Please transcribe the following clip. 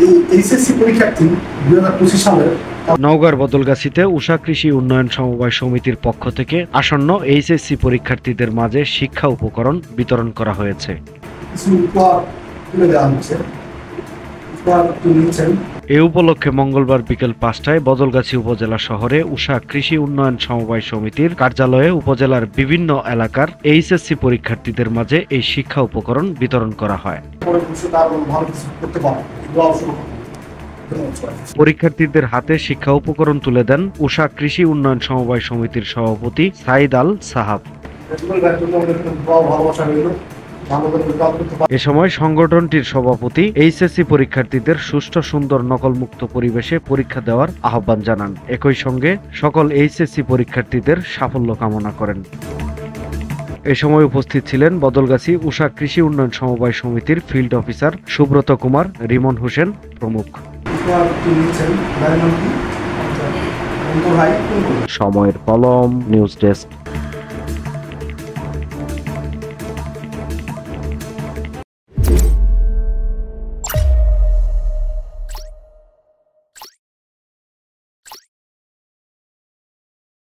এই এইচএসসি পরীক্ষার্থী 2025 সালের নওগাঁর বদলগাছীতে উষা কৃষি উন্নয়ন সমবায় সমিতির পক্ষ থেকে আসন্ন এইচএসসি পরীক্ষার্থীদের মাঝে শিক্ষা উপকরণ বিতরণ করা হয়েছে। কিছু উপহার তুলে দেওয়া হচ্ছে। এ উপলক্ষে মঙ্গলবার বিকেল 5টায় বদলগাছী উপজেলা শহরে উষা কৃষি উন্নয়ন সমবায় সমিতির কার্যালয়ে উপজেলার বিভিন্ন এলাকার এইচএসসি পরীক্ষার্থীদের মাঝে এই শিক্ষা উপকরণ বিতরণ করা হয়। পরীক্ষার্থীদের হাতে শিক্ষা উপকরণ তুলে দেন উষা কৃষি উন্নয়ন সমবায় সমিতির সভাপতি সাইদ আল সাহাব। এ সময় সংগঠনটির সভাপতি এইচএসসি পরীক্ষার্থীদের সুষ্ঠু সুন্দর নকলমুক্ত পরিবেশে পরীক্ষা দেওয়ার আহ্বান জানান। একই সঙ্গে সকল এইচএসসি পরীক্ষার্থীদের সাফল্য কামনা করেন। এ সময় উপস্থিত ছিলেন বদলগাছী উষা কৃষি উন্নয়ন সমবায় সমিতির ফিল্ড অফিসার সুব্রত কুমার, রিমন হোসেন প্রমুখ। সময়ের কলম, নিউজ ডেস্ক।